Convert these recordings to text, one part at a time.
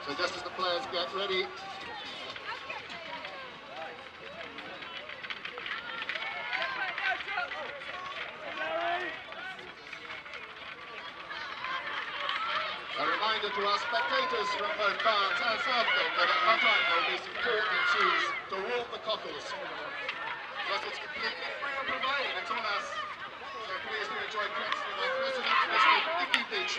So just as the players get ready, a reminder to our spectators from both Barnes and Southgate that at one time there will be some cork and cheese to warm the cockles. Plus it's completely free and provided, it's on us. So please do enjoy drinks with our president, Mr. Nicky Beach.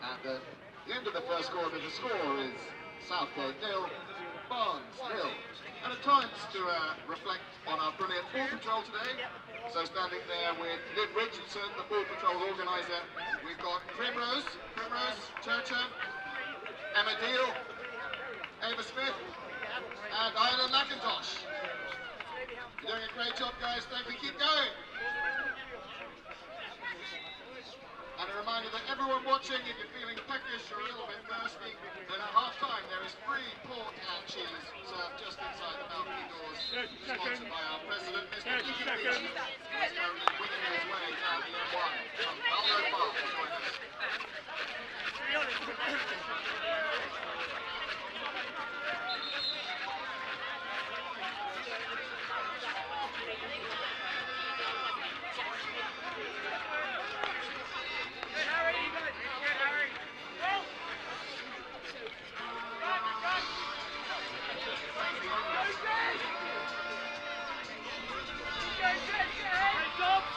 At the end of the first quarter, the score is Southgate 0, Barnes 0. And at times to reflect on our brilliant ball patrol today. So standing there with Liv Richardson, the ball patrol organiser, we've got Primrose, Churcher, Emma Deal, Ava Smith, and Isla McIntosh. You're doing a great job, guys. Thank you. Keep going. And a reminder that everyone watching, if you're feeling peckish or a little bit thirsty, then at half-time there is free pork and cheese served just inside the balcony doors, sponsored by our president, Mr. Ian Beach, who is currently winning his way down the M1 from Baldo Park to join us. Go!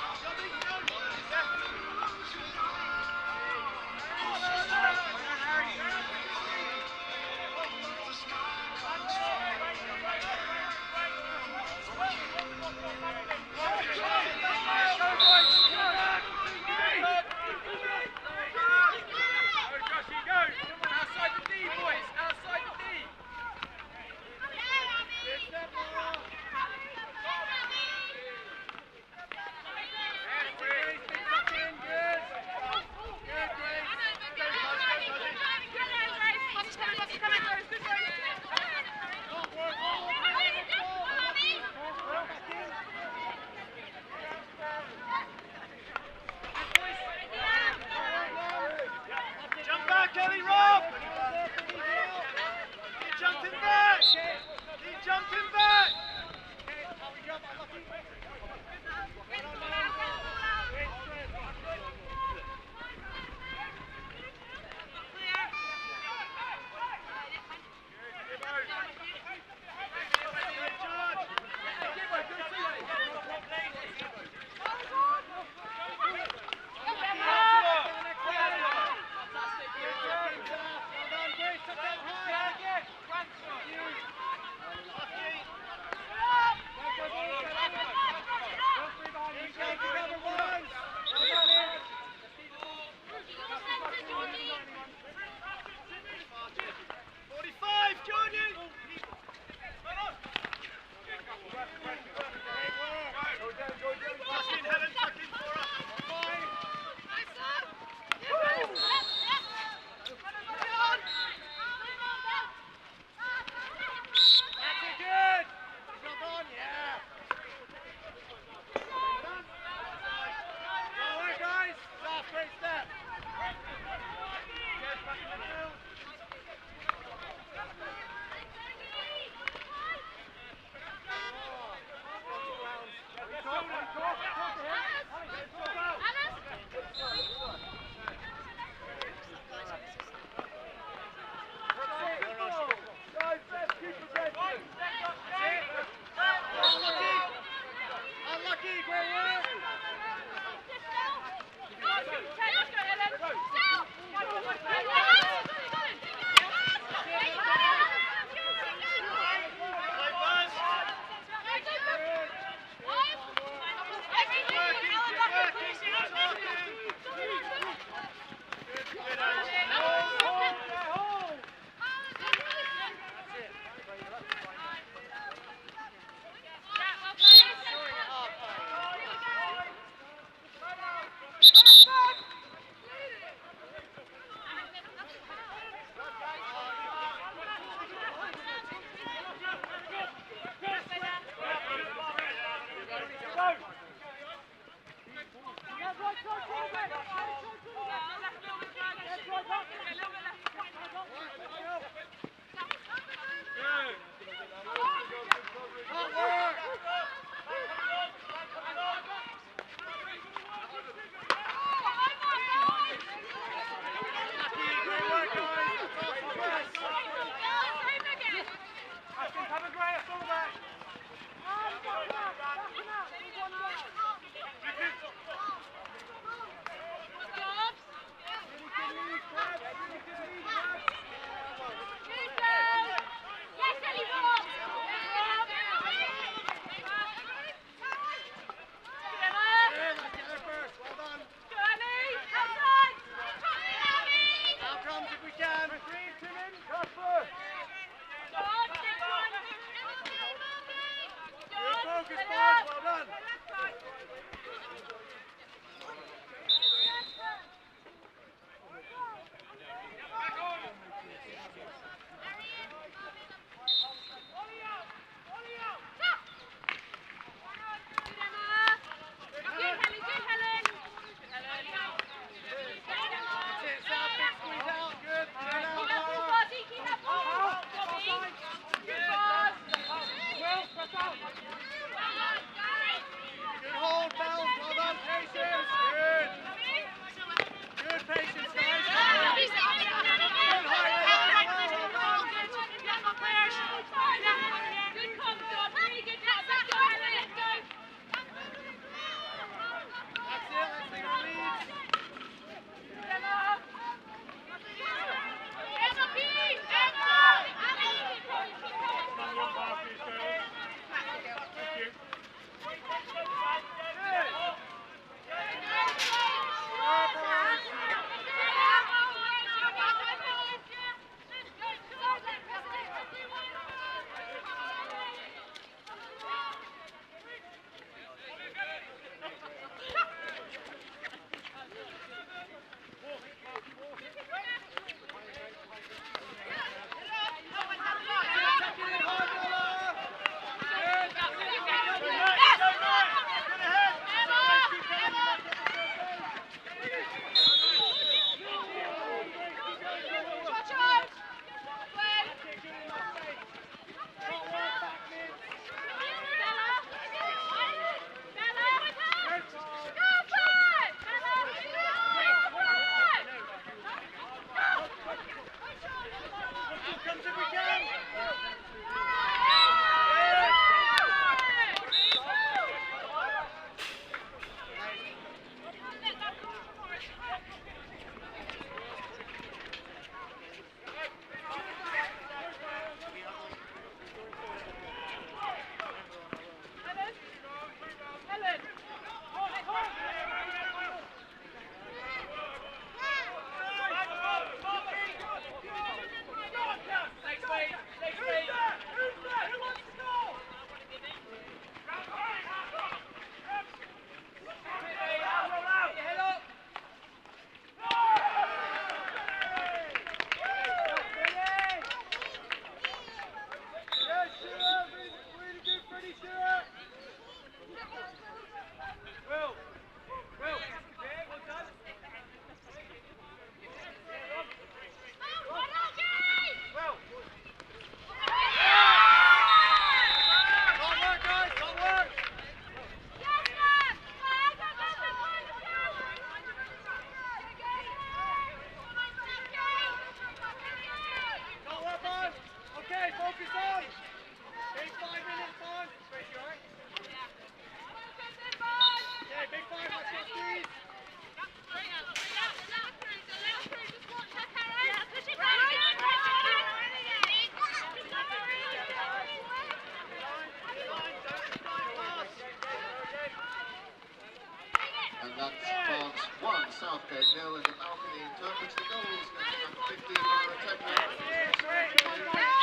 Southgate 0 and the balcony interprets the goals. Number 15 Laura Tegler. Southgate 0.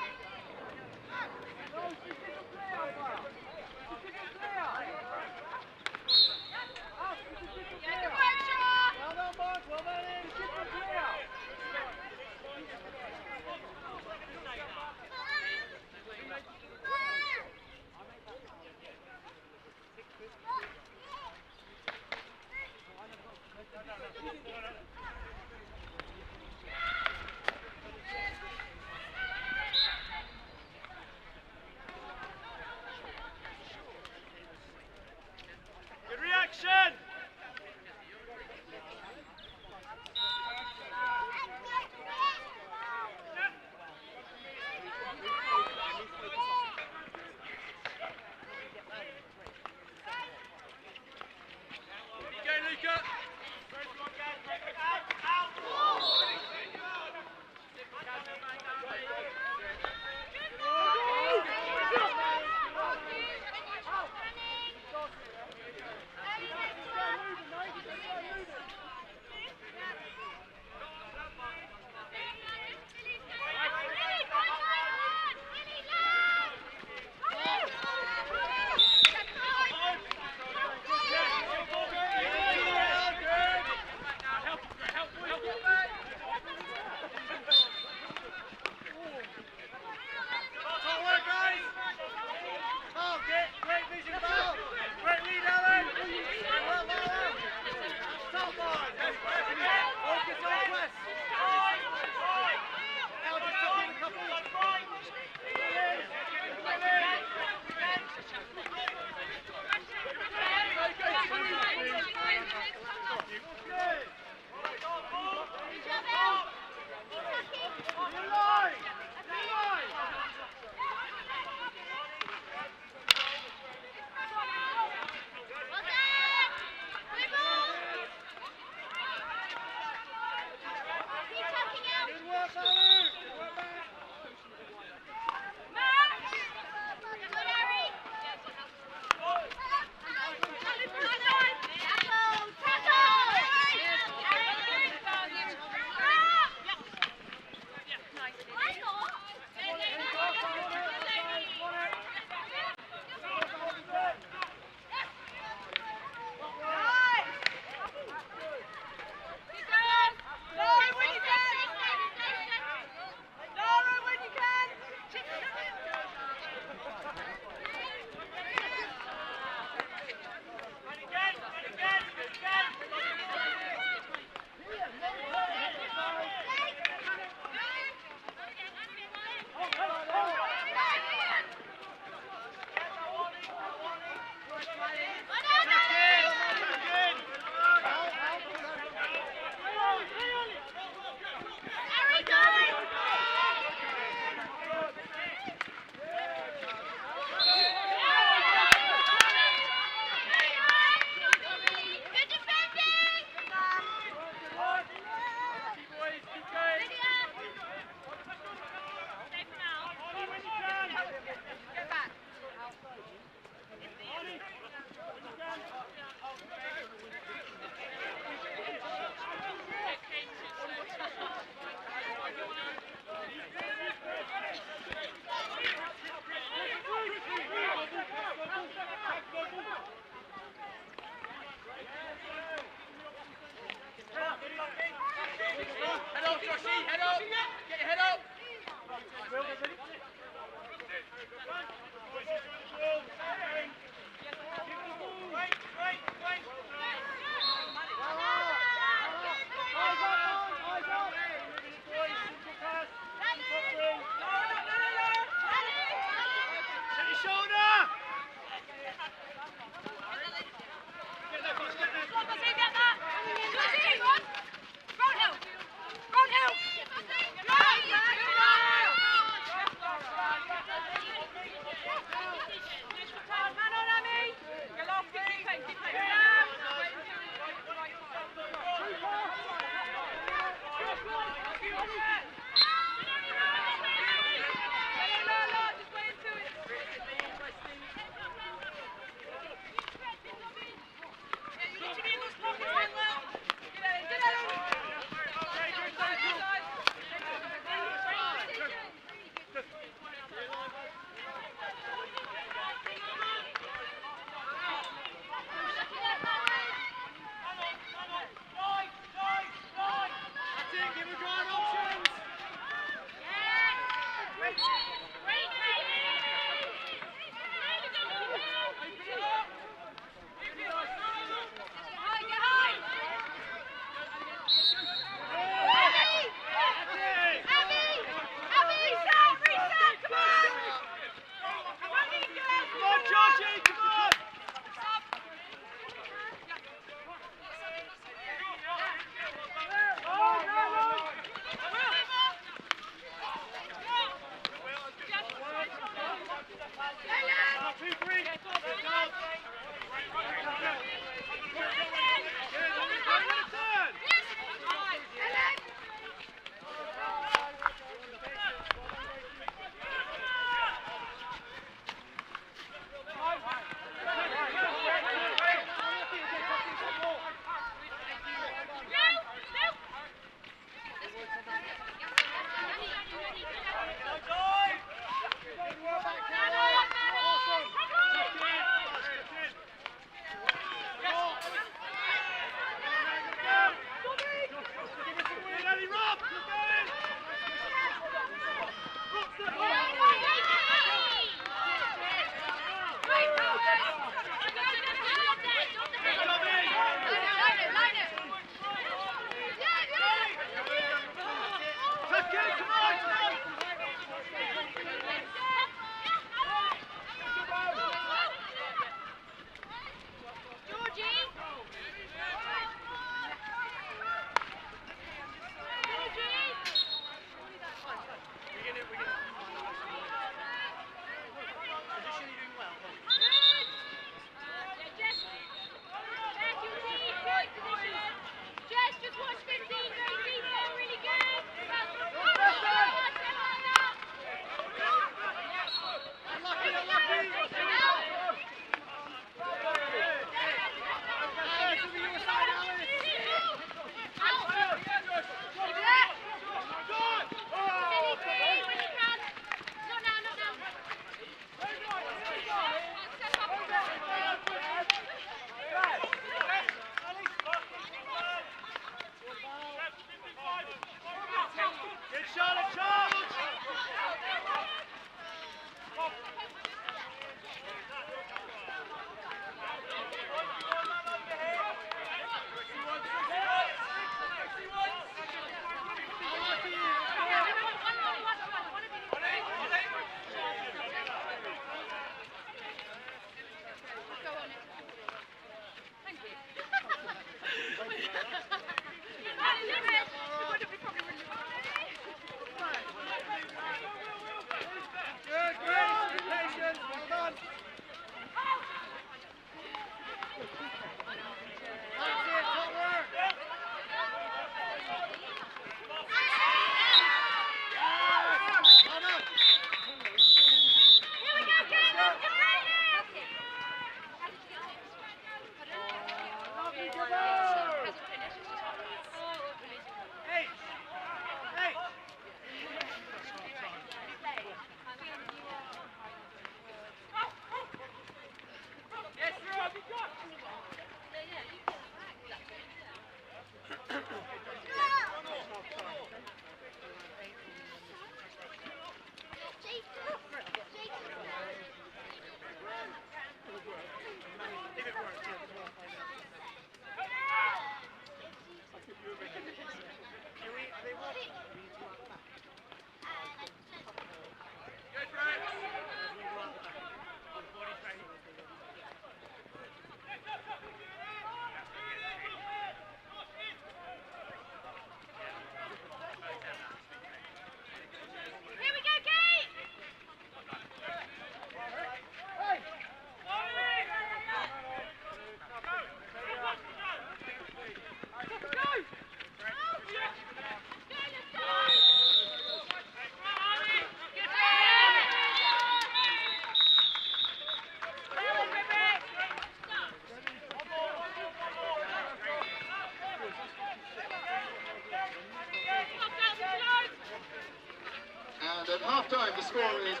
And at half-time, the score is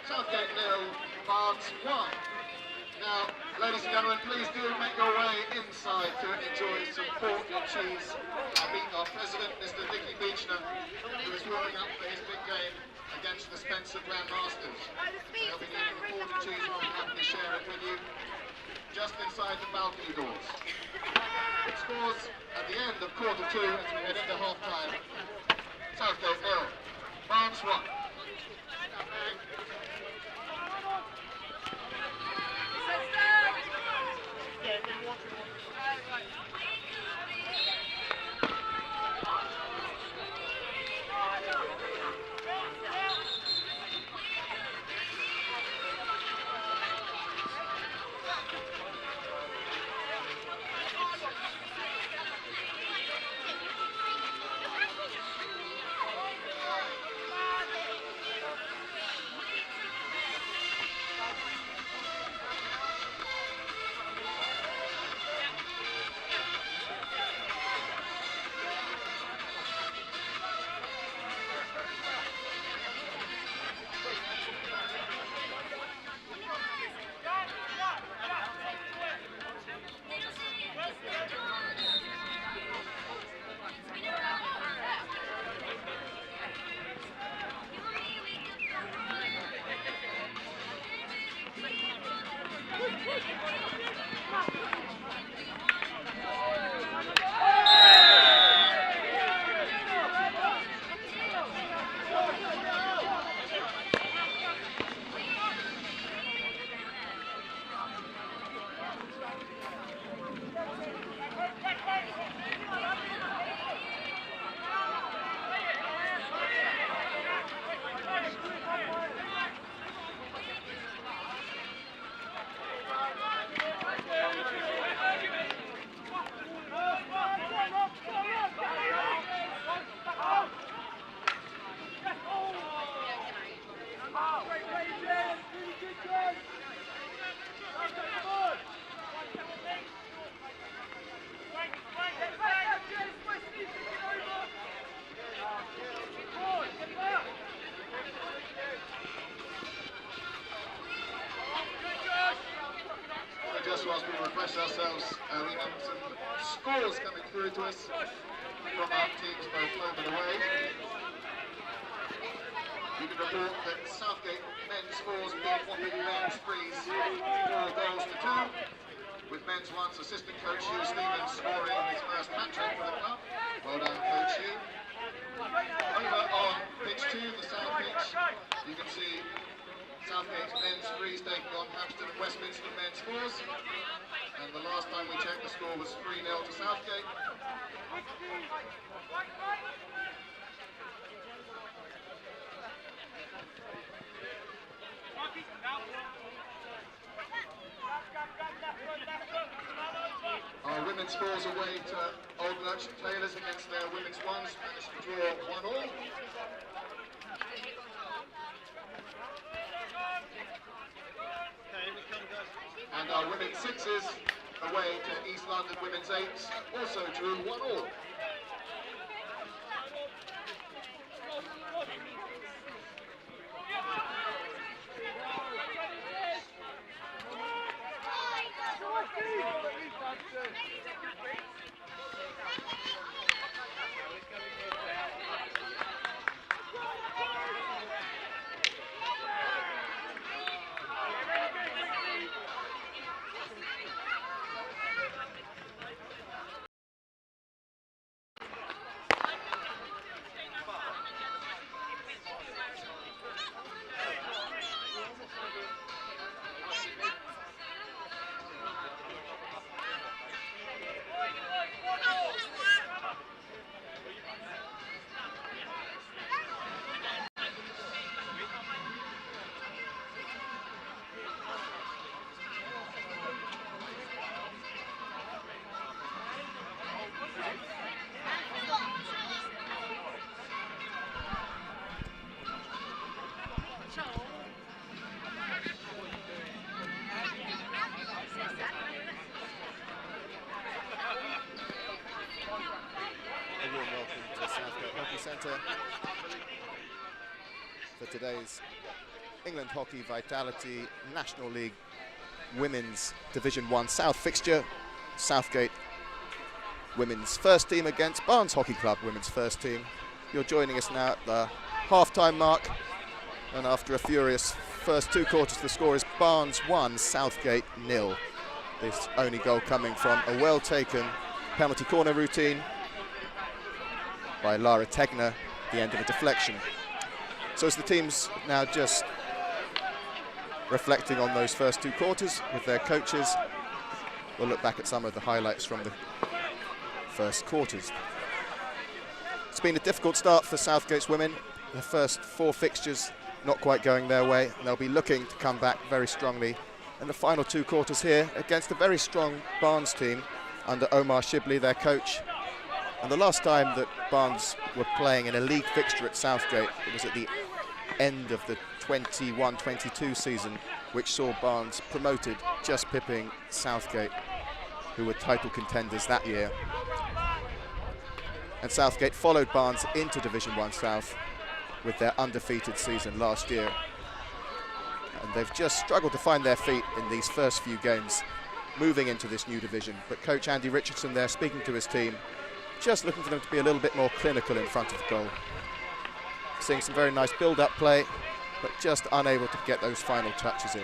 Southgate 0, Barnes 1. Now, ladies and gentlemen, please do make your way inside to enjoy some pork and cheese. I meet our president, Mr. Dickie Beechner, who is warming up for his big game against the Spencer Grandmasters. So he'll be eating the pork and cheese and I'll happily share it with you just inside the balcony doors. Scores at the end of quarter 2 as we head into half-time. Southgate 0, Barnes 1. Just whilst we refresh ourselves, we have some scores coming through to us from our teams both home and away. You can report that Southgate men's fours beat whopping men's threes 4 goals to 2, with men's ones assistant coach Hugh Stevens scoring his first hat-trick for the club. Well done, Coach Hugh. Over on pitch 2, the south pitch, you can see Southgate's men's threes taking on Hampstead and Westminster men's fours. And the last time we checked, the score was 3-0 to Southgate. Our women's fours away to Old Merchant Taylors against their women's ones, managed to draw 1-1. And our women's sixes away to East London women's eights also drew 1-1. Centre for today's England Hockey Vitality National League Women's Division 1 South fixture. Southgate women's first team against Barnes Hockey Club women's first team. You're joining us now at the half-time mark, and after a furious first 2 quarters, the score is Barnes 1, Southgate 0. This only goal coming from a well-taken penalty corner routine by Lara Tegner, the end of a deflection. So as the teams now just reflecting on those first 2 quarters with their coaches, we'll look back at some of the highlights from the first quarters. It's been a difficult start for Southgate's women. The first 4 fixtures not quite going their way, and they'll be looking to come back very strongly in the final 2 quarters here against a very strong Barnes team under Omar Shibley, their coach. And the last time that Barnes were playing in a league fixture at Southgate, it was at the end of the 21-22 season, which saw Barnes promoted, just pipping Southgate, who were title contenders that year. And Southgate followed Barnes into Division 1 South with their undefeated season last year. And they've just struggled to find their feet in these first few games, moving into this new division. But coach Andy Richardson there, speaking to his team, just looking for them to be a little bit more clinical in front of the goal. Seeing some very nice build-up play, but just unable to get those final touches in.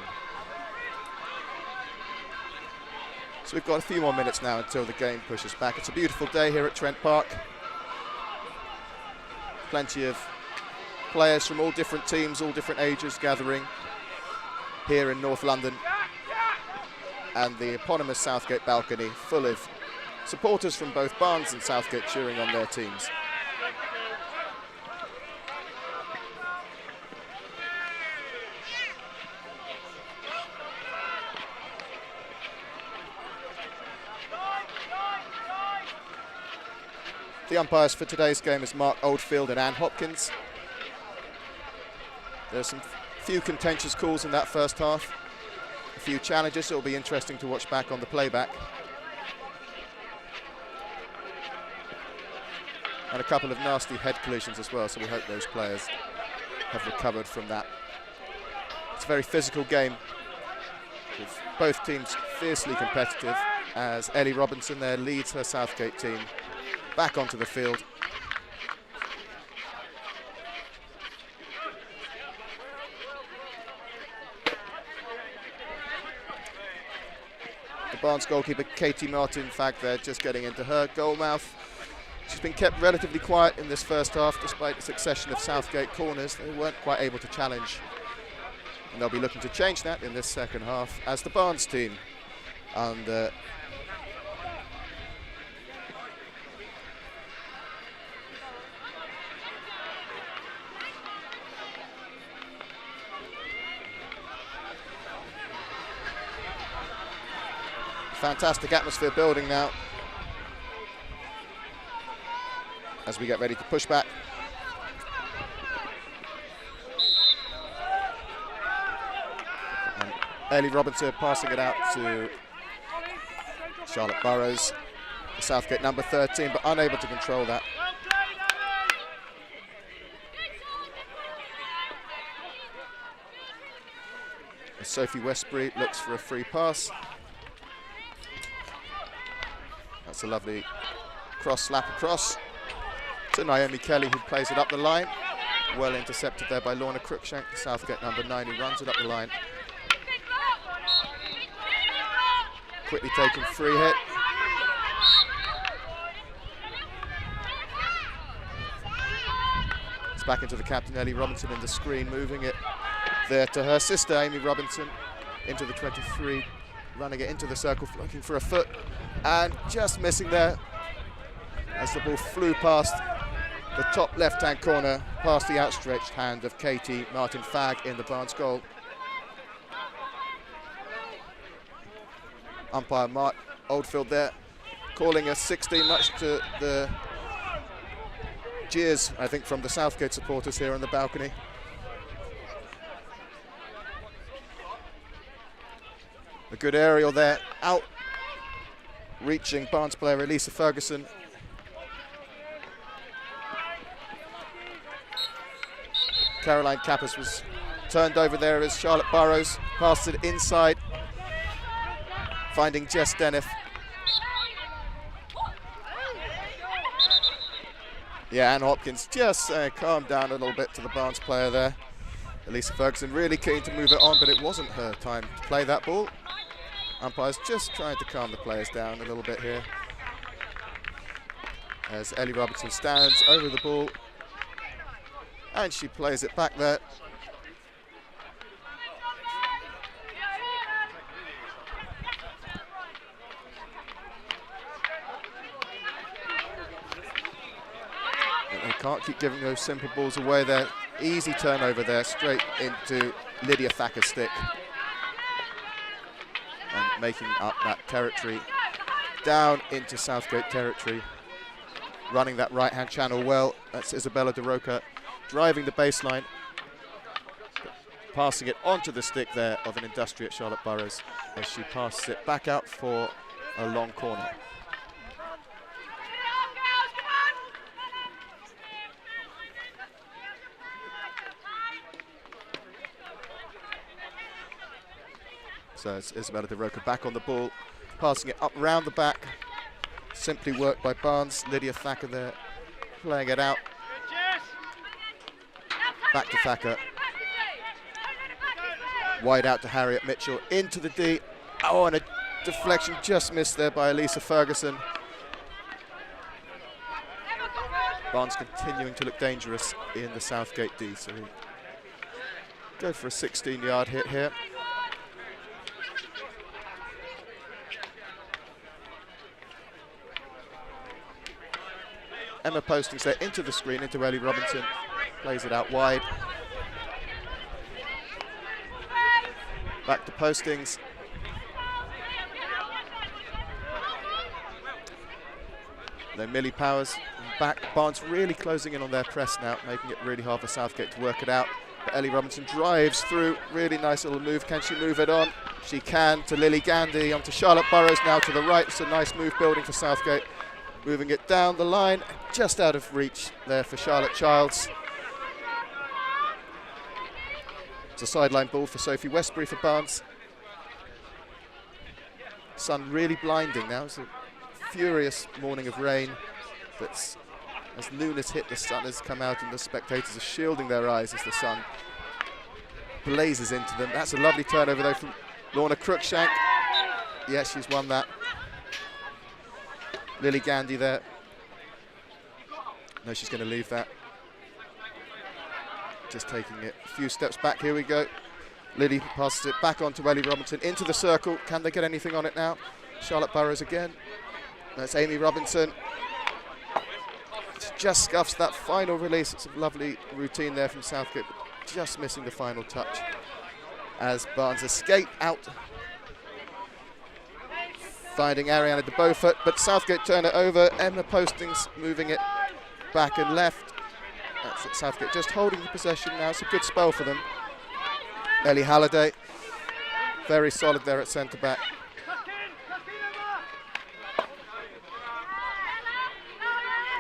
So we've got a few more minutes now until the game pushes back. It's a beautiful day here at Trent Park. Plenty of players from all different teams, all different ages gathering here in North London. And the eponymous Southgate balcony full of supporters from both Barnes and Southgate cheering on their teams. The umpires for today's game is Mark Oldfield and Anne Hopkins. There's some few contentious calls in that first half. A few challenges. It'll be interesting to watch back on the playback. And a couple of nasty head collisions as well, so we hope those players have recovered from that. It's a very physical game, with both teams fiercely competitive, as Ellie Robinson there leads her Southgate team back onto the field. Barnes goalkeeper Katie Martin-Fag there, just getting into her goal mouth. She's been kept relatively quiet in this first half despite the succession of Southgate corners. They weren't quite able to challenge. And they'll be looking to change that in this second half as the Barnes team. And fantastic atmosphere building now as we get ready to push back. And Ellie Robinson passing it out to Charlotte Burrows, the Southgate number 13, but unable to control that. As Sophie Westbury looks for a free pass. That's a lovely cross slap across to Naomi Kelly, who plays it up the line. Well intercepted there by Lorna Cruikshank, Southgate number 9, who runs it up the line. Quickly taken free hit. It's back into the captain, Ellie Robinson, in the screen, moving it there to her sister, Amy Robinson, into the 23, running it into the circle, looking for a foot, and just missing there as the ball flew past the top left-hand corner, past the outstretched hand of Katie Martin-Fag in the Barnes goal. Umpire Mark Oldfield there, calling a 16, much to the jeers, I think, from the Southgate supporters here on the balcony. A good aerial there, out reaching Barnes player Elisa Ferguson. Caroline Kappas was turned over there as Charlotte Burrows passed it inside, finding Jess Deniff. Yeah, Anne Hopkins just calmed down a little bit to the Barnes player there. Elisa Ferguson really keen to move it on, but it wasn't her time to play that ball. Umpires just trying to calm the players down a little bit here as Ellie Robertson stands over the ball and she plays it back there. But they can't keep giving those simple balls away there. Easy turnover there, straight into Lydia Thacker's stick. And making up that territory, down into Southgate territory. Running that right-hand channel well, that's Isabella De Roca, driving the baseline, passing it onto the stick there of an industrious Charlotte Burrows as she passes it back out for a long corner. So it's Isabella De Roca back on the ball, passing it up round the back. Simply worked by Barnes. Lydia Thacker there, playing it out. Back to Thacker. Wide out to Harriet Mitchell, into the D. Oh, and a deflection just missed there by Elisa Ferguson. Barnes continuing to look dangerous in the Southgate D, so we go for a 16-yard hit here. Emma Postings there into the screen, into Ellie Robinson. Plays it out wide. Back to Postings. Then Millie Powers back. Barnes really closing in on their press now, making it really hard for Southgate to work it out. But Ellie Robinson drives through. Really nice little move. Can she move it on? She can, to Lily Gandy. Onto Charlotte Burrows now to the right. It's a nice move building for Southgate. Moving it down the line, just out of reach there for Charlotte Childs. It's a sideline ball for Sophie Westbury for Barnes. Sun really blinding now. It's a furious morning of rain. That's, as noon has hit, the sun has come out and the spectators are shielding their eyes as the sun blazes into them. That's a lovely turnover though from Lorna Cruikshank. Yes, she's won that. Lily Gandy there. No, she's going to leave that. Just taking it a few steps back. Here we go. Lily passes it back on to Ellie Robinson into the circle. Can they get anything on it now? Charlotte Burrows again. That's Amy Robinson. Just scuffs that final release. It's a lovely routine there from Southgate, but just missing the final touch as Barnes escape out, finding Ariana de Beaufort, but Southgate turn it over. Emma Postings moving it back and left. That's it, Southgate just holding the possession now. It's a good spell for them. Ellie Halliday, very solid there at centre back.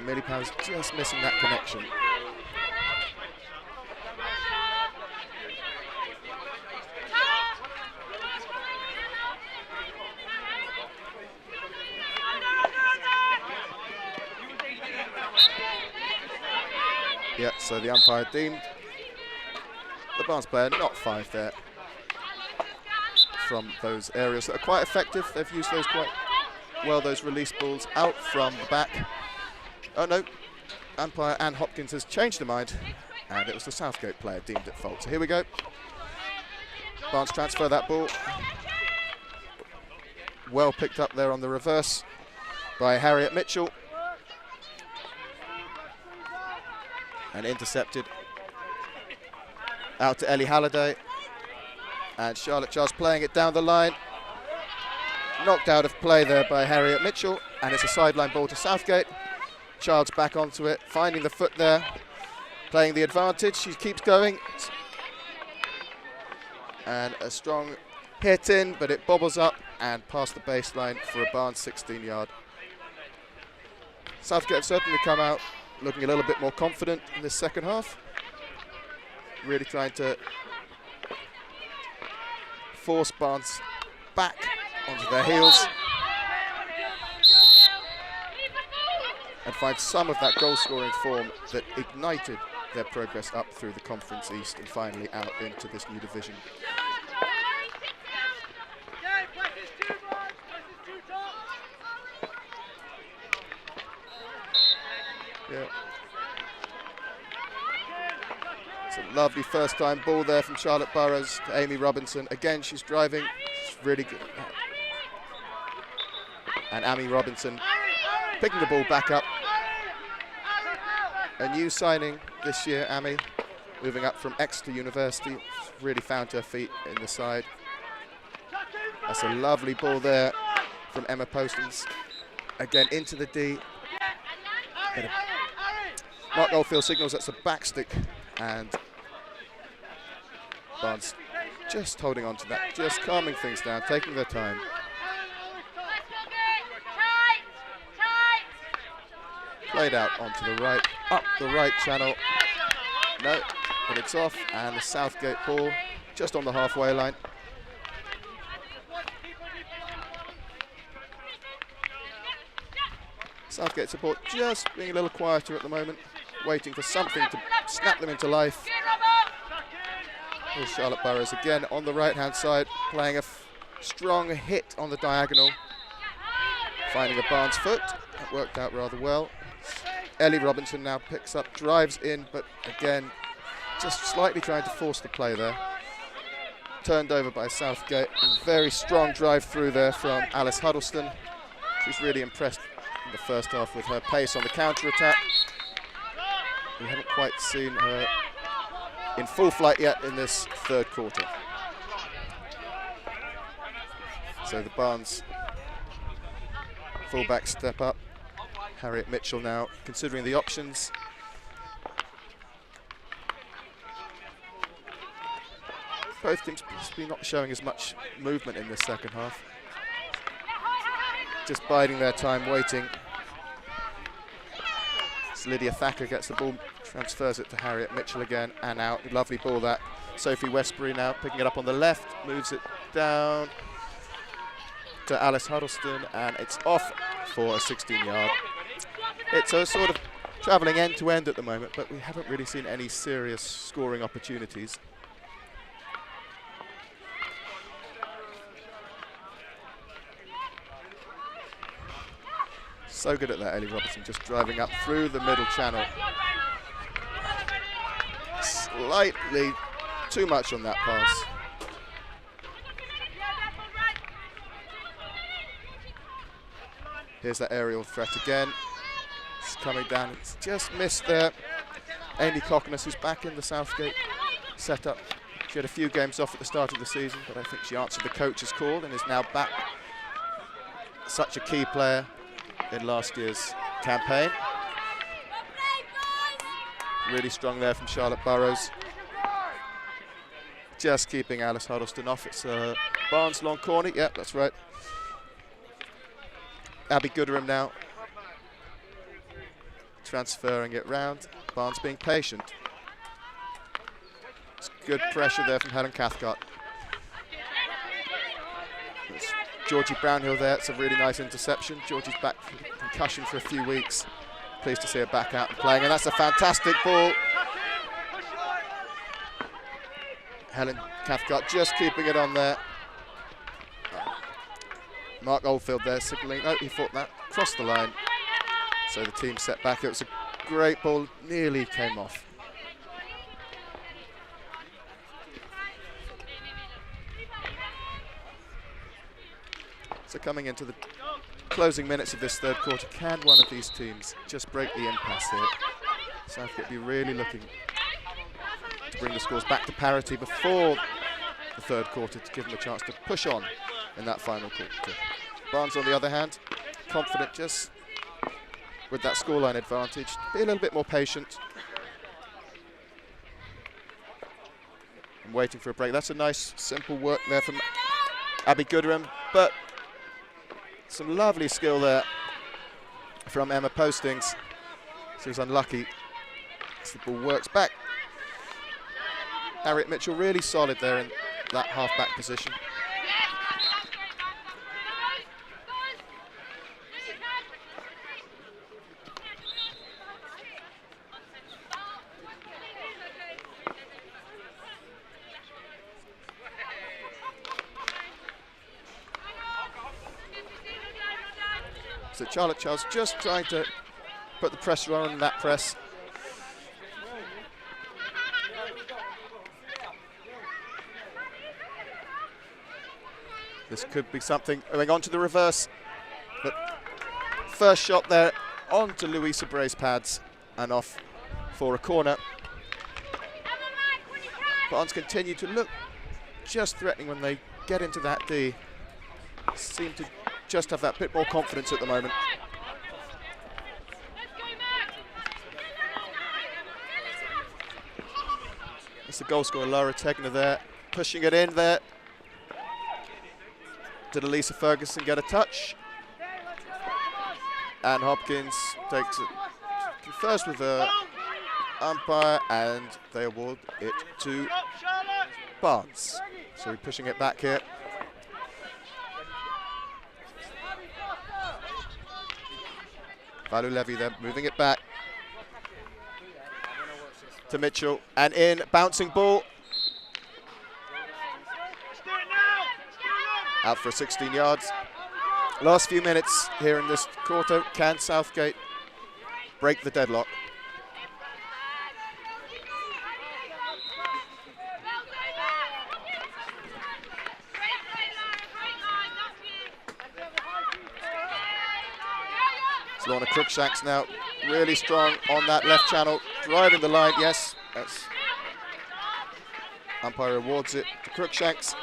Millie Powers just missing that connection. Yeah, so the umpire deemed the Barnes player not 5 there from those areas that are quite effective. They've used those quite well, those release balls out from the back. Oh no, umpire Anne Hopkins has changed her mind, and it was the Southgate player deemed at fault. So here we go. Barnes transfer that ball. Well picked up there on the reverse by Harriet Mitchell. And intercepted out to Ellie Halliday. And Charlotte Charles playing it down the line. Knocked out of play there by Harriet Mitchell. And it's a sideline ball to Southgate. Childs back onto it, finding the foot there. Playing the advantage, she keeps going. And a strong hit in, but it bobbles up and past the baseline for a Barnes 16-yard. Southgate have certainly come out looking a little bit more confident in this second half. Really trying to force Barnes back onto their heels and find some of that goal-scoring form that ignited their progress up through the Conference East and finally out into this new division. Yeah. It's a lovely first-time ball there from Charlotte Burrows to Amy Robinson. Again, she's driving. She's really good. And Amy Robinson picking the ball back up. A new signing this year, Amy, moving up from Exeter University. She's really found her feet in the side. That's a lovely ball there from Emma Postings. Again, into the D. Mark Oldfield signals that's a backstick, and Barnes just holding on to that, just calming things down, taking their time. Played out onto the right, up the right channel. No, but it's off, and the Southgate ball just on the halfway line. Southgate support just being a little quieter at the moment, waiting for something to snap them into life. Here's Charlotte Burrows again on the right-hand side, playing a strong hit on the diagonal, finding a Barnes foot. That worked out rather well. Ellie Robinson now picks up, drives in, but again, just slightly trying to force the play there. Turned over by Southgate. Very strong drive through there from Alice Huddleston. She's really impressed in the first half with her pace on the counter-attack. We haven't quite seen her in full flight yet in this third quarter. So the Barnes fullback step up. Harriet Mitchell now considering the options. Both teams possibly not showing as much movement in this second half. Just biding their time, waiting. As Lydia Thacker gets the ball, transfers it to Harriet Mitchell again, and out. Lovely ball that. Sophie Westbury now picking it up on the left, moves it down to Alice Huddleston, and it's off for a 16-yard. It's a sort of travelling end to end at the moment, but we haven't really seen any serious scoring opportunities. So good at that, Ellie Robertson, just driving up through the middle channel. Slightly too much on that pass. Here's that aerial threat again. It's coming down, it's just missed there. Amy Cockness, who's back in the Southgate setup. She had a few games off at the start of the season, but I think she answered the coach's call and is now back. Such a key player in last year's campaign. Really strong there from Charlotte Burrows. Just keeping Alice Huddleston off. It's Barnes long corner. Yep, that's right. Abby Gooderham now transferring it round. Barnes being patient. It's good pressure there from Helen Cathcart. It's Georgie Brownhill there. It's a really nice interception. Georgie's back from concussion for a few weeks. Pleased to see her back out and playing, and that's a fantastic ball. Helen Cathcart just keeping it on there. Mark Oldfield there signalling. No, he thought that crossed the line. So the team set back. It was a great ball, nearly came off. So coming into the closing minutes of this third quarter, can one of these teams just break the impasse here? Southgate be really looking to bring the scores back to parity before the third quarter to give them a chance to push on in that final quarter. Barnes, on the other hand, confident just with that scoreline advantage. Be a little bit more patient. And waiting for a break. That's a nice, simple work there from Abby Gooderham, but some lovely skill there from Emma Postings. She was unlucky as the ball works back. Harriet Mitchell really solid there in that half-back position. So Charlotte Charles just trying to put the pressure on in that press. This could be something going on to the reverse. But first shot there onto Louisa Bray's pads and off for a corner. Barnes continue to look just threatening when they get into that D. Seem to just have that bit more confidence at the moment. It's the goal scorer Laura Tegner there, pushing it in there. Did Elisa Ferguson get a touch? Anne Hopkins takes it first with the umpire, and they award it to Barnes. So we're pushing it back here. Valu Levy then moving it back to Mitchell, and in, bouncing ball. Out for 16 yards. Last few minutes here in this quarter. Can Southgate break the deadlock? It's Lorna Crookshanks now, really strong on that left channel, driving the line. Yes, that's umpire awards it to Crookshanks.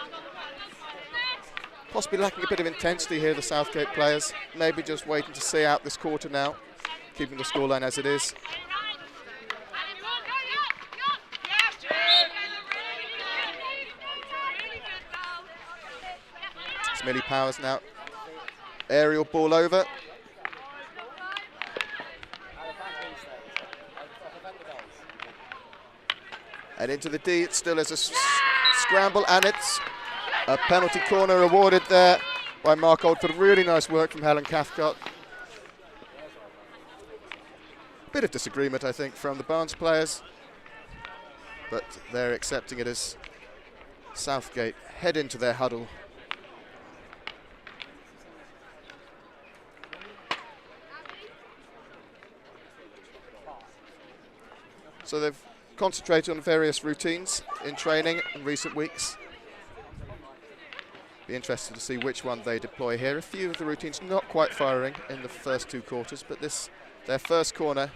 Possibly lacking a bit of intensity here, the Southgate players. Maybe just waiting to see out this quarter now, keeping the scoreline as it is. It's Millie Powers now. Aerial ball over. And into the D, it still is a scramble, and it's a penalty corner awarded there by Mark Oldfield. Really nice work from Helen Cathcart. Bit of disagreement, I think, from the Barnes players, but they're accepting it as Southgate head into their huddle. So they've concentrated on various routines in training in recent weeks. Be interested to see which one they deploy here. A few of the routines not quite firing in the first 2 quarters, but this, their first corner,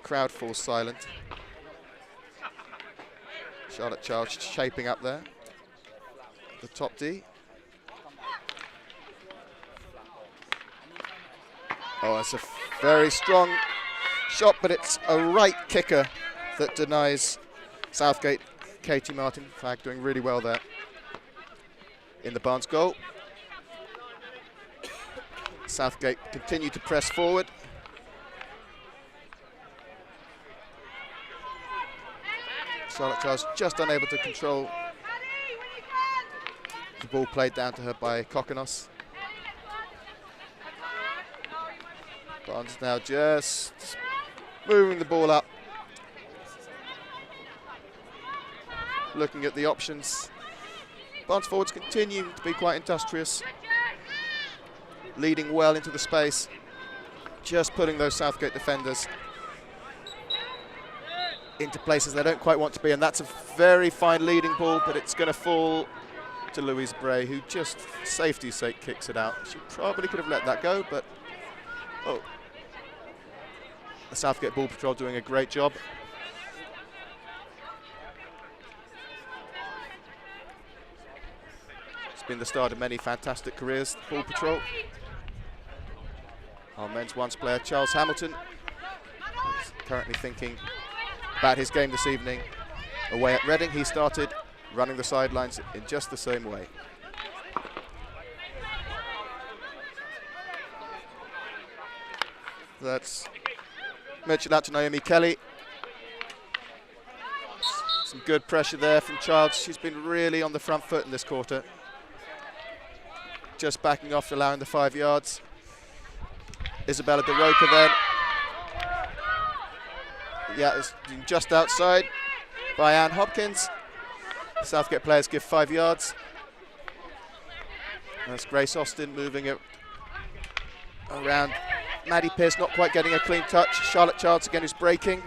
crowd falls silent. Charlotte Charles shaping up there. The top D. Oh, it's a very strong shot, but it's a right kicker that denies Southgate. Katie Martin Flag doing really well there in the Barnes goal. Southgate continue to press forward. Charlotte Charles just unable to control the ball played down to her by Kokonos. Barnes now just moving the ball up. Looking at the options. Barnes forwards continue to be quite industrious. Leading well into the space. Just putting those Southgate defenders into places they don't quite want to be, and that's a very fine leading ball, but it's going to fall to Louise Bray, who just, for safety's sake, kicks it out. She probably could have let that go, but oh, the Southgate ball patrol doing a great job. It's been the start of many fantastic careers, the ball patrol. Our men's ones player, Charles Hamilton, is currently thinking about his game this evening away at Reading. He started running the sidelines in just the same way. That's Mitchell out to Naomi Kelly. Some good pressure there from Childs. She's been really on the front foot in this quarter. Just backing off, allowing the 5 yards. Isabella De Roca then. Yeah, it's just outside by Anne Hopkins. Southgate players give 5 yards. That's Grace Austin moving it around. Maddie Pearce not quite getting a clean touch. Charlotte Childs again is breaking.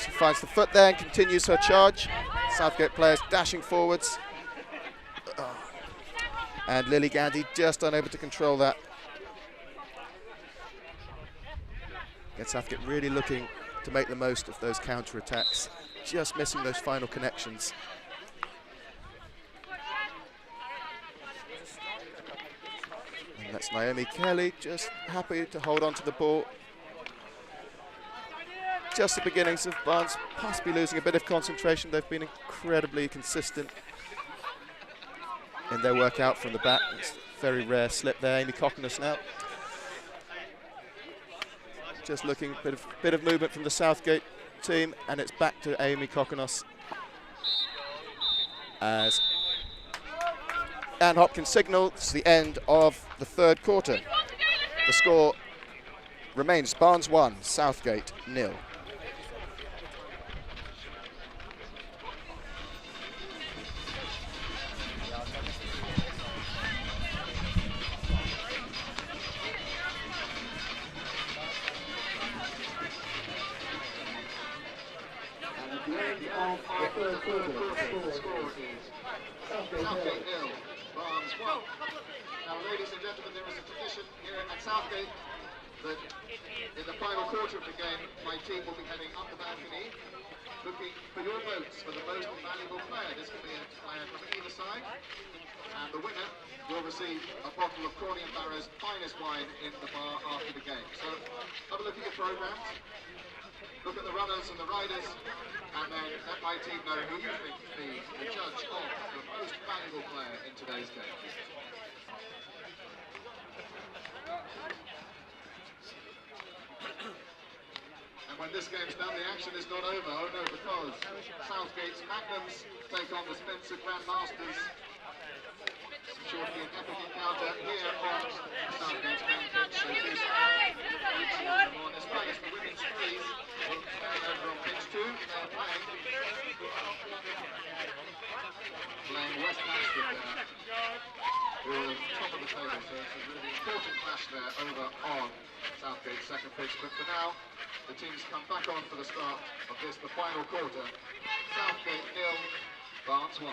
She finds the foot there and continues her charge. Southgate players dashing forwards. And Lily Gandy just unable to control that. And Southgate really looking to make the most of those counter-attacks. Just missing those final connections. And that's Naomi Kelly, just happy to hold on to the ball. Just the beginnings of Barnes possibly losing a bit of concentration. They've been incredibly consistent in their work out from the back. It's a very rare slip there. Amy Kokonos now. Just looking, bit of movement from the Southgate team, and it's back to Amy Kokonos as Anne Hopkins signals the end of the 3rd quarter. The score remains Barnes 1, Southgate 0. Southgate 0, Barnes 1. Now, ladies and gentlemen, there is a tradition here at Southgate that in the final quarter of the game, my team will be heading up the balcony, looking for your votes for the most valuable player. This can be a player from either side, and the winner will receive a bottle of Corny & Barrow's finest wine in the bar after the game. So, have a look at your programs. Look at the runners and the riders, and then let my team know who you think to be the judge of the most valuable player in today's game. And when this game's done, the action is not over. Oh no, because Southgate's Magnums take on the Spencer Grandmasters. Shortly an epic encounter here on Southgate's main pitch. So this on as well as the women's threes. Over on pitch 2, they're playing West Hampstead there. with top of the table, so it's a really important clash there over on Southgate's second pitch. But for now, the teams come back on for the start of this, the final quarter. Southgate 0, Barnes 1.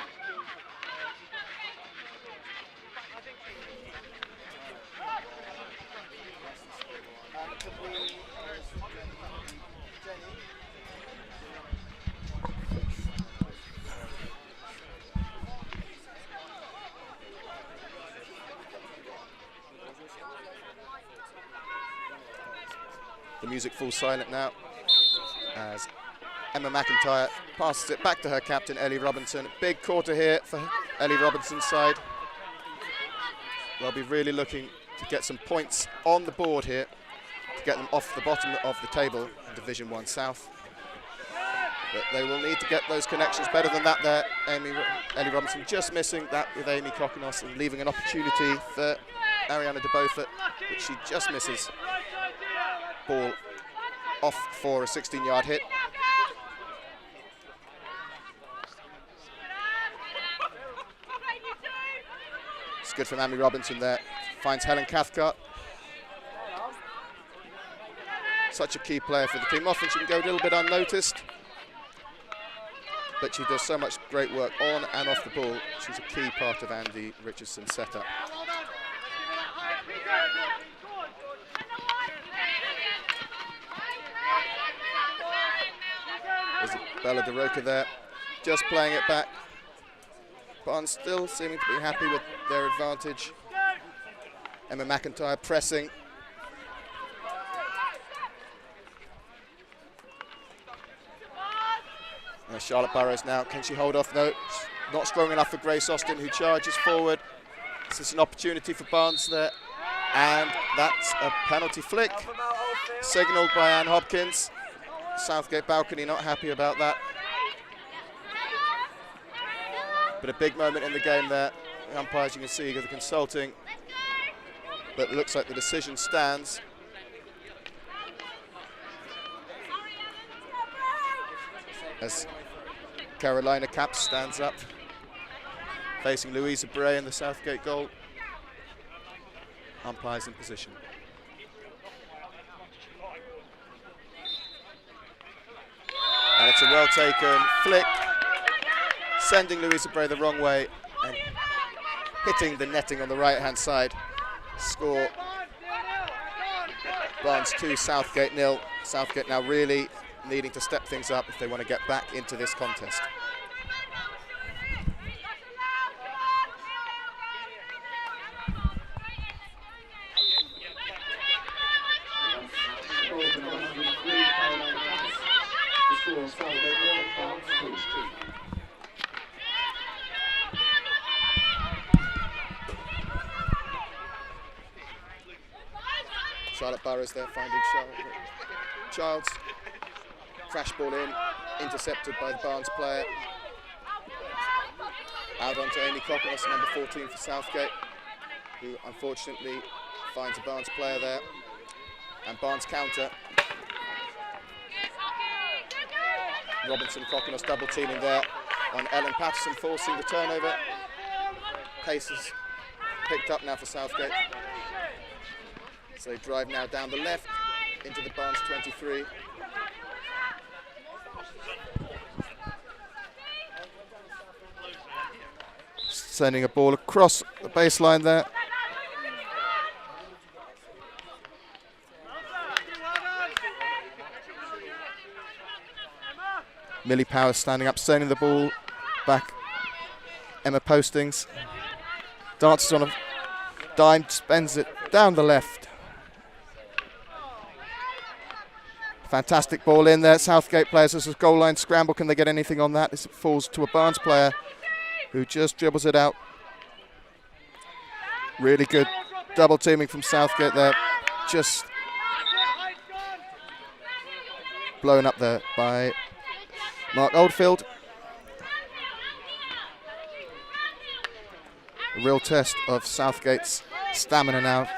The music falls silent now as Emma McIntyre passes it back to her captain, Ellie Robinson. Big quarter here for Ellie Robinson's side. They'll be really looking to get some points on the board here to get them off the bottom of the table in Division 1 South. But they will need to get those connections better than that there. Ellie Robinson just missing that with Amy Kokonos and leaving an opportunity for Ariana de Beaufort, which she just misses. Ball off for a 16-yard hit. It's good from Amy Robinson there. Finds Helen Cathcart. Such a key player for the team. Often she can go a little bit unnoticed, but she does so much great work on and off the ball. She's a key part of Andy Richardson's setup. Bella DeRoca there, just playing it back. Barnes still seeming to be happy with their advantage. Emma McIntyre pressing. Charlotte Burrows now, can she hold off? No, not strong enough for Grace Austin, who charges forward. This is an opportunity for Barnes there, and that's a penalty flick, signalled by Anne Hopkins. Southgate balcony not happy about that. But a big moment in the game there. The umpires, you can see, are consulting. But it looks like the decision stands. As Carolina Capps stands up, facing Louisa Bray in the Southgate goal. Umpires in position. And it's a well-taken flick, sending Louisa Bray the wrong way and hitting the netting on the right-hand side. Score, Barnes 2, Southgate 0. Southgate now really needing to step things up if they want to get back into this contest. Charlotte Burrows there finding Childs. Crash ball in, intercepted by the Barnes player. Out onto Amy Kokonos, number 14 for Southgate, who unfortunately finds a Barnes player there. And Barnes counter. Robinson, Kokonos double teaming there on Ellen Patterson, forcing the turnover. Pace is picked up now for Southgate. So they drive now down the left into the Barnes 23. Sending a ball across the baseline there. Millie Powers standing up, sending the ball back. Emma Postings dances on a dime, spends it down the left. Fantastic ball in there. Southgate players, this is goal line scramble. Can they get anything on that? This falls to a Barnes player who just dribbles it out. Really good double teaming from Southgate there. Just blown up there by Mark Oldfield. A real test of Southgate's stamina now.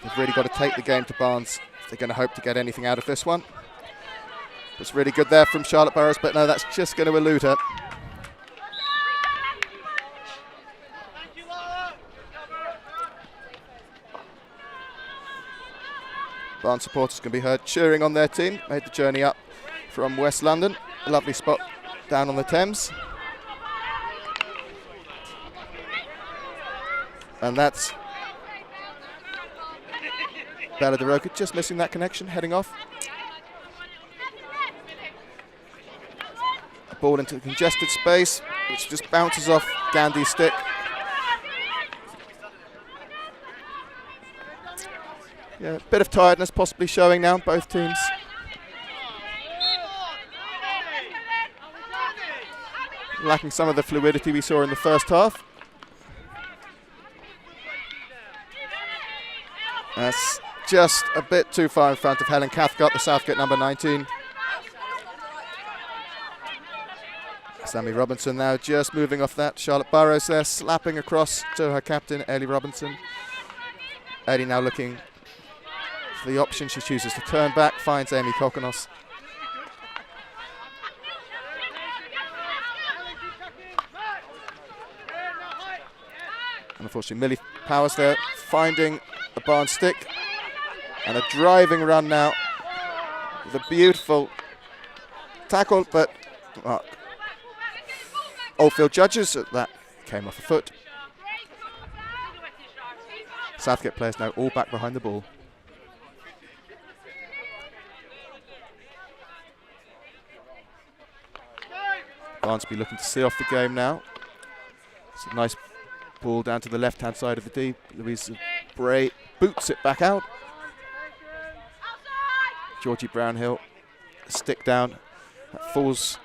They've really got to take the game to Barnes if they're going to hope to get anything out of this one. It's really good there from Charlotte Burrows, but no, that's just going to elude her. Barnes supporters can be heard cheering on their team. Made the journey up from West London. A lovely spot down on the Thames. And that's Bella DeRoca just missing that connection, heading off. A ball into the congested space, which just bounces off Gandhi's stick. Yeah, a bit of tiredness possibly showing now, both teams. Lacking some of the fluidity we saw in the first half. That's just a bit too far in front of Helen Cathcart, the Southgate number 19. Sammy Robinson now just moving off that. Charlotte Burrows there, slapping across to her captain, Ellie Robinson. Ellie now looking for the option. She chooses to turn back, finds Amy Kokonos. And unfortunately, Millie Powers there, finding a Barnes stick. And a driving run now. The beautiful tackle, but Oldfield judges that came off a foot. Southgate players now all back behind the ball. Barnesby looking to see off the game now. It's a nice ball down to the left-hand side of the D. Louise Bray boots it back out. Georgie Brownhill, stick down. That falls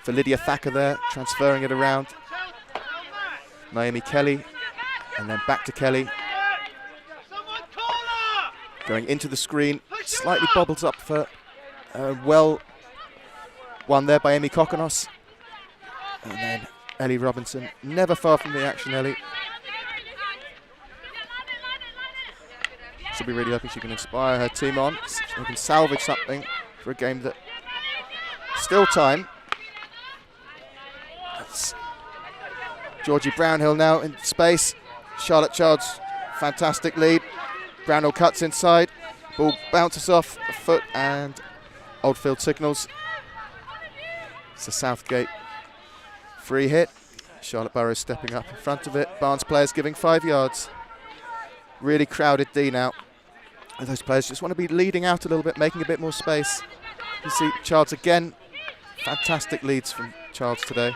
for Lydia Thacker there, transferring it around. Naomi Kelly, and then back to Kelly. Going into the screen, slightly bobbles up for well won there by Amy Kokonos. And then Ellie Robinson, never far from the action, Ellie. She'll be really hoping she can inspire her team on. She can salvage something for a game that still time. That's Georgie Brownhill now in space. Charlotte Child's fantastic lead. Brownhill cuts inside. Ball bounces off a foot and Oldfield signals. It's a Southgate free hit. Charlotte Burrows stepping up in front of it. Barnes players giving 5 yards. Really crowded D now. And those players just want to be leading out a little bit, making a bit more space. You see Childs again. Fantastic leads from Childs today.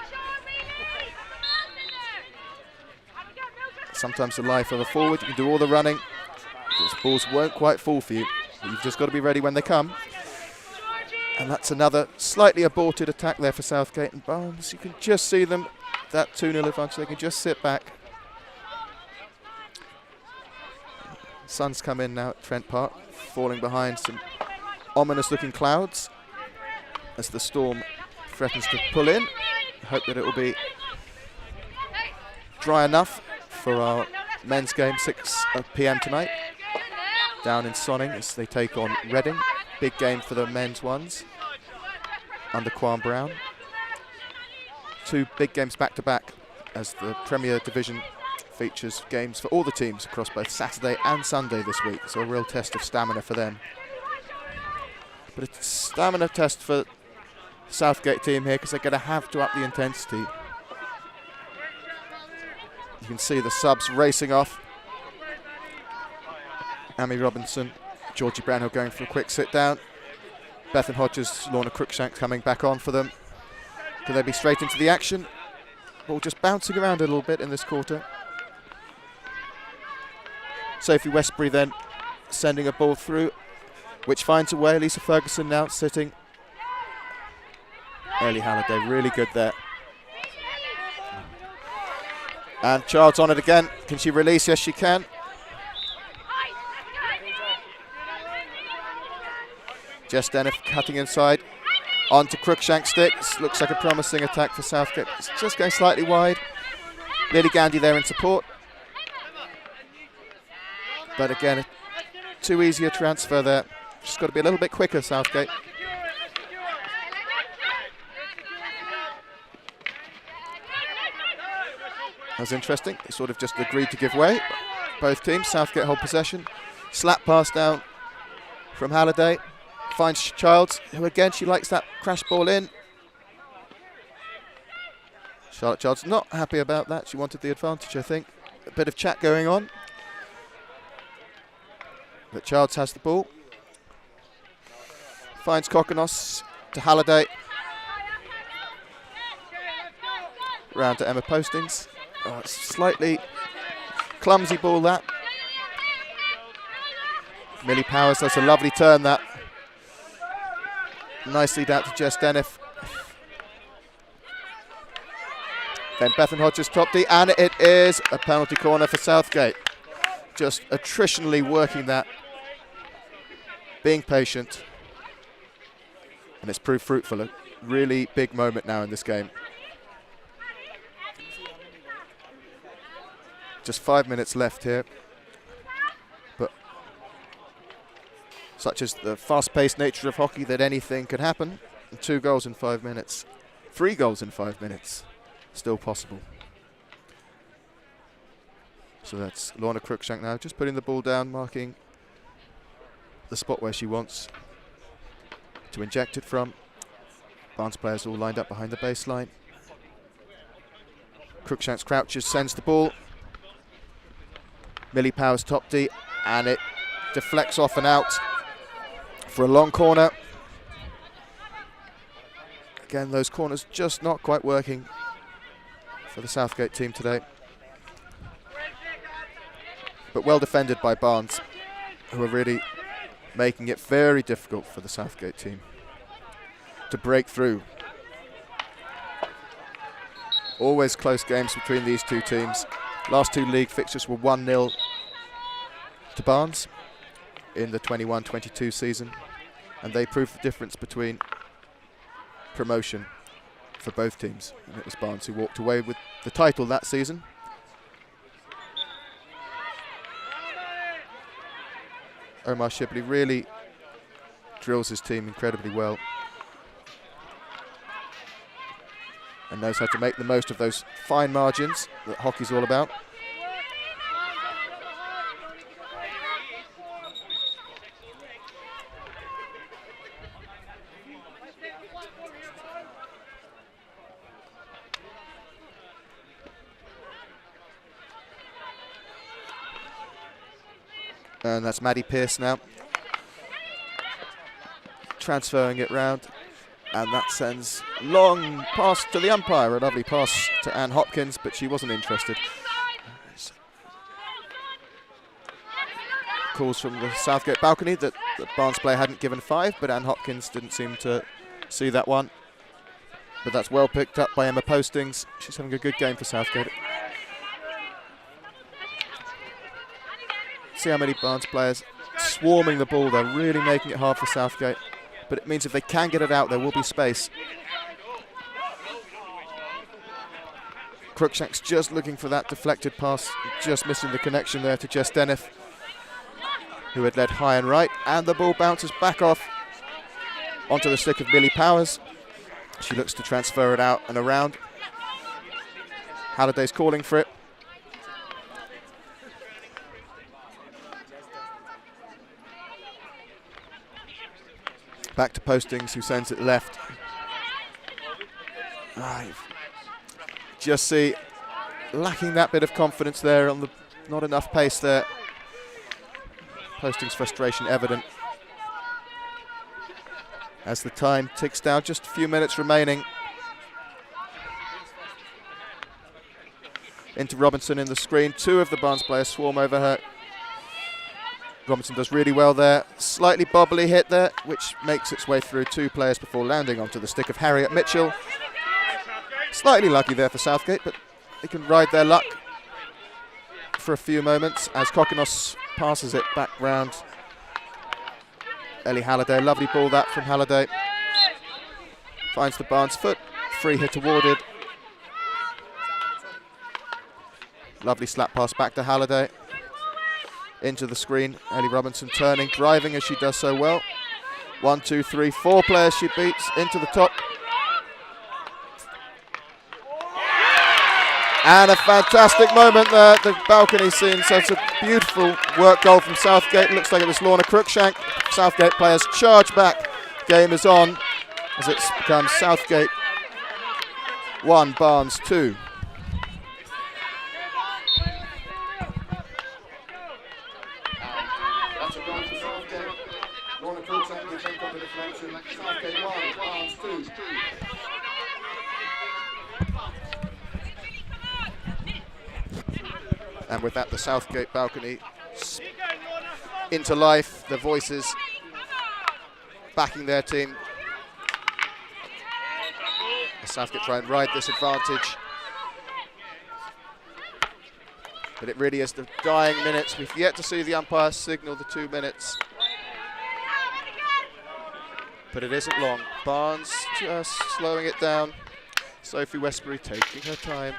Sometimes the life of a forward, you can do all the running. Those balls won't quite fall for you. You've just got to be ready when they come. And that's another slightly aborted attack there for Southgate. And Barnes, you can just see them, that 2-0 advantage, they can just sit back. Sun's come in now at Trent Park, falling behind some ominous looking clouds as the storm threatens to pull in. I hope that it will be dry enough for our men's game, 6 p.m. tonight, down in Sonning as they take on Reading. Big game for the men's ones under Quan Brown. 2 big games back to back as the Premier Division features games for all the teams across both Saturday and Sunday this week. So a real test of stamina for them. But it's a stamina test for the Southgate team here because they're going to have to up the intensity. You can see the subs racing off. Amy Robinson, Georgie Brownhill going for a quick sit down. Bethan Hodges, Lorna Cruikshank coming back on for them. Could they be straight into the action? Ball just bouncing around a little bit in this quarter. Sophie Westbury then sending a ball through, which finds a way. Lisa Ferguson now sitting. Ellie Halliday really good there. And Child's on it again. Can she release? Yes, she can. Jess Denniff cutting inside. On to Cruikshank sticks. Looks like a promising attack for Southgate. It's just going slightly wide. Lily Gandy there in support. But again, too easy a transfer there. Just got to be a little bit quicker, Southgate. That was interesting. They sort of just agreed to give way. Both teams, Southgate hold possession. Slap pass down from Halliday. Finds Childs, who again, she likes that crash ball in. Charlotte Childs not happy about that. She wanted the advantage, I think. A bit of chat going on. But Childs has the ball. Finds Kokonos to Halliday. Round to Emma Postings. Oh, it's slightly clumsy ball that. Millie Powers does a lovely turn that. Nicely down to Jess Denniff. Then Bethan Hodges top D, and it is a penalty corner for Southgate. Just attritionally working that, being patient, and it's proved fruitful. A really big moment now in this game. Just 5 minutes left here, but such is the fast-paced nature of hockey that anything could happen. And 2 goals in 5 minutes, 3 goals in 5 minutes. Still possible. So that's Lorna Cruikshank now, just putting the ball down, marking the spot where she wants to inject it from. Barnes players all lined up behind the baseline. Cruikshanks crouches, sends the ball. Millie Powers top D, and it deflects off and out for a long corner. Again, those corners just not quite working for the Southgate team today. But well defended by Barnes, who are really making it very difficult for the Southgate team to break through. Always close games between these two teams. Last 2 league fixtures were 1-0 to Barnes in the 21-22 season, and they proved the difference between promotion for both teams. And it was Barnes who walked away with the title that season. Omar Shibley really drills his team incredibly well and knows how to make the most of those fine margins that hockey's all about. And that's Maddie Pearce now, transferring it round, and that sends long pass to the umpire, a lovely pass to Anne Hopkins, but she wasn't interested. Calls from the Southgate balcony that the Barnes player hadn't given 5, but Anne Hopkins didn't seem to see that one. But that's well picked up by Emma Postings. She's having a good game for Southgate. See how many Barnes players swarming the ball. They're really making it hard for Southgate. But it means if they can get it out, there will be space. Cruikshank's just looking for that deflected pass, just missing the connection there to Jess Denniff, who had led high and right, and the ball bounces back off onto the stick of Millie Powers. She looks to transfer it out and around. Halliday's calling for it. Back to Postings, who sends it left. Just see, lacking that bit of confidence there, on the not enough pace there. Postings' frustration evident. As the time ticks down, just a few minutes remaining. Into Robinson in the screen. 2 of the Barnes players swarm over her. Robinson does really well there. Slightly bobbly hit there, which makes its way through 2 players before landing onto the stick of Harriet Mitchell. Slightly lucky there for Southgate, but they can ride their luck for a few moments as Kokonos passes it back round. Ellie Halliday, lovely ball that from Halliday. Finds the Barnes foot, free hit awarded. Lovely slap pass back to Halliday. Into the screen, Ellie Robinson turning, driving as she does so well. 1, 2, 3, 4 players she beats into the top. And a fantastic moment there. The balcony scene, such a beautiful work goal from Southgate. Looks like it was Lorna Cruikshank. Southgate players charge back. Game is on as it's become Southgate 1, Barnes 2. That's a goal for Southgate. Lorna Cruikshank will take on the deflection. Southgate 1, Barnes 2. And with that, the Southgate balcony into life, the voices backing their team. The Southgate try and ride this advantage. But it really is the dying minutes. We've yet to see the umpire signal the 2 minutes. But it isn't long. Barnes just slowing it down. Sophie Westbury taking her time.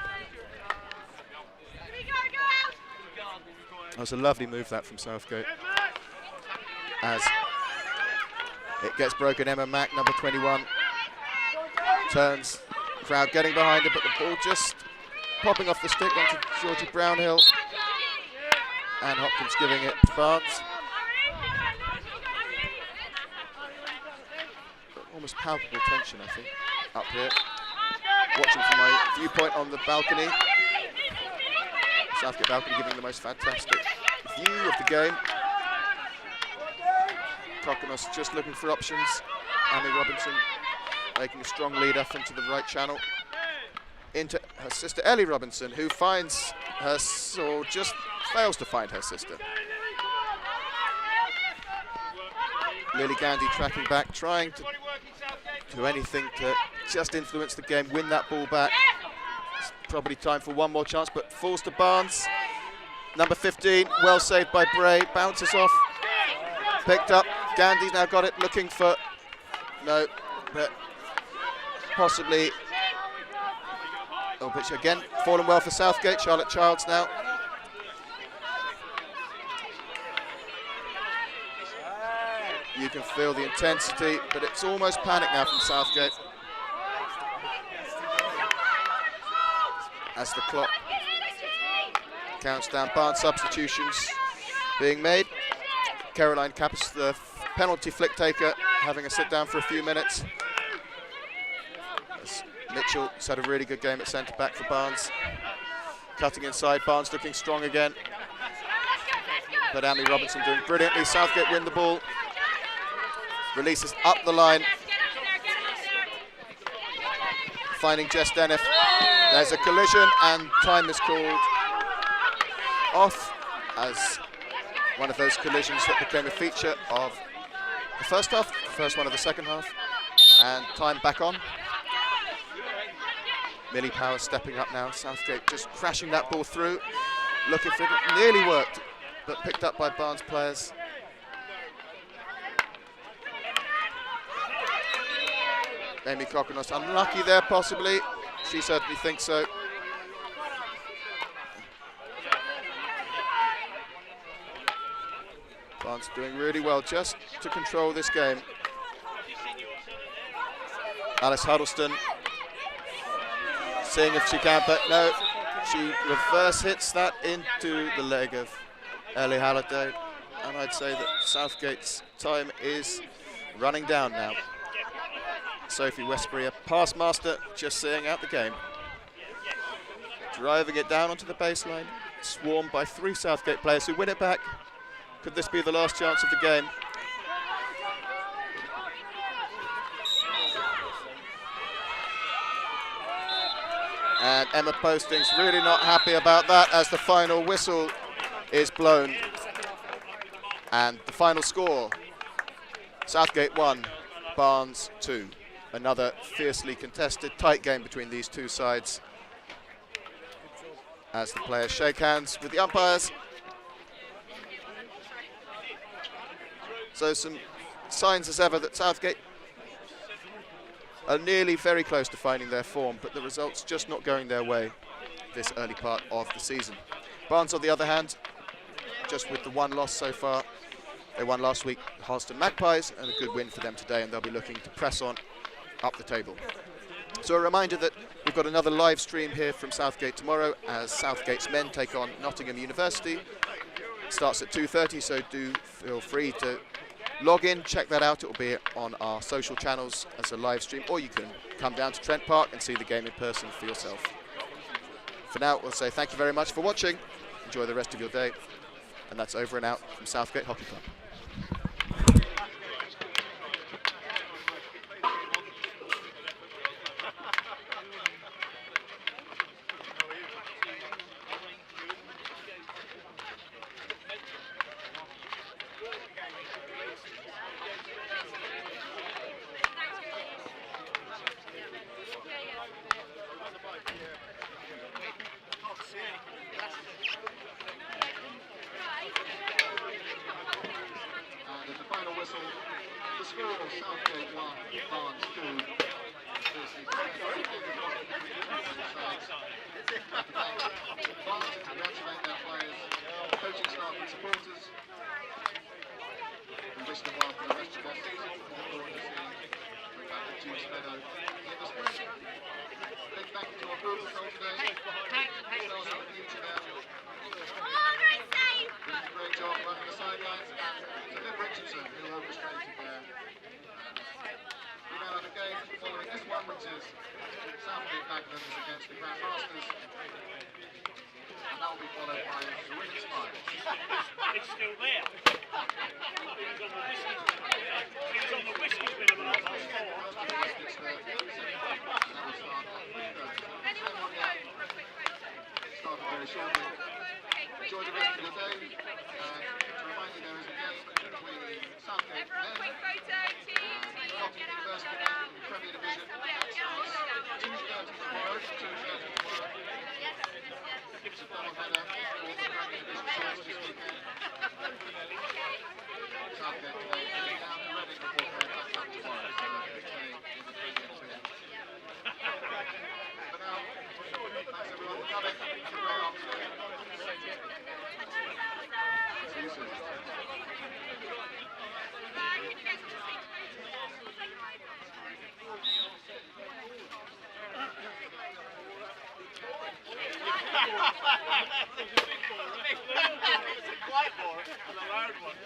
That was a lovely move, that, from Southgate. As it gets broken, Emma Mack, number 21, turns, crowd getting behind her, but the ball just popping off the stick onto Georgie Brownhill. And Hopkins giving it to Barnes. Almost palpable tension, I think, up here. Watching from my viewpoint on the balcony. Southgate balcony giving the most fantastic view of the game. Kokonos just looking for options. Amy Robinson making a strong lead up into the right channel. Into her sister Ellie Robinson, who finds her, or just fails to find her sister. Lily Gandy tracking back, trying to do anything to just influence the game, win that ball back. It's probably time for one more chance, but falls to Barnes. Number 15, well saved by Bray, bounces off, picked up. Gandy's now got it, looking for, no, but possibly, oh, pitch again, fallen well for Southgate. Charlotte Childs now. You can feel the intensity, but it's almost panic now from Southgate. As the clock counts down, Barnes substitutions being made. Caroline Kappas, the penalty flick taker, having a sit down for a few minutes. As Mitchell has had a really good game at centre back for Barnes. Cutting inside, Barnes looking strong again. But Amy Robinson doing brilliantly. Southgate win the ball. Releases up the line. Finding Jess Denniff. There's a collision and time is called off as one of those collisions that became a feature of the first half, the first one of the second half, and time back on. Millie Power stepping up now. Southgate just crashing that ball through, looking for it. It nearly worked, but picked up by Barnes players. Amy Kokonos unlucky there, possibly. She certainly thinks so. Barnes doing really well just to control this game. Alice Huddleston seeing if she can, but no. She reverse hits that into the leg of Ellie Halliday. And I'd say that Southgate's time is running down now. Sophie Westbury, a pass master, just seeing out the game. Driving it down onto the baseline, swarmed by 3 Southgate players who win it back. Could this be the last chance of the game? And Emma Posting's really not happy about that as the final whistle is blown. And the final score, Southgate 1, Barnes 2. Another fiercely contested, tight game between these two sides. As the players shake hands with the umpires. So some signs as ever that Southgate are nearly very close to finding their form, but the results just not going their way this early part of the season. Barnes, on the other hand, just with the one loss so far. They won last week, Harleston Magpies, and a good win for them today, and they'll be looking to press on up the table. So a reminder that we've got another live stream here from Southgate tomorrow as Southgate's men take on Nottingham University. It starts at 2:30, so do feel free to log in, check that out. It will be on our social channels as a live stream, or you can come down to Trent Park and see the game in person for yourself. For now, we'll say thank you very much for watching. Enjoy the rest of your day. And that's over and out from Southgate Hockey Club. The score of Southgate 1, Barnes 2. Barnes to congratulate their players, coaching staff and supporters. We wish them well for the rest of their season. Look forward to seeing them back at Juice Meadow in the spring. Big thank you to our group control today. Stars in the future now. Great job running the sidelines, and to Liv Richardson, who orchestrated there. We now have a game following this one, which is Southgate Magnums against the Grand Masters, and that will be followed by the women's final. It's still there. He's on the whiskey bin of the last four. Started very shortly. Enjoy the rest of your day. To remind you, there is a game between Southgate men and Nottingham University in the Premier Division. That's 2:30 tomorrow. 2:30 tomorrow. It's a double header for the Premier Division sides this weekend. Southgate today heading down to Reading before going back up tomorrow. So a big day in the Premier Division. For now, thanks everyone for coming. Have a great afternoon. See you soon. It's a quiet ball and a loud one.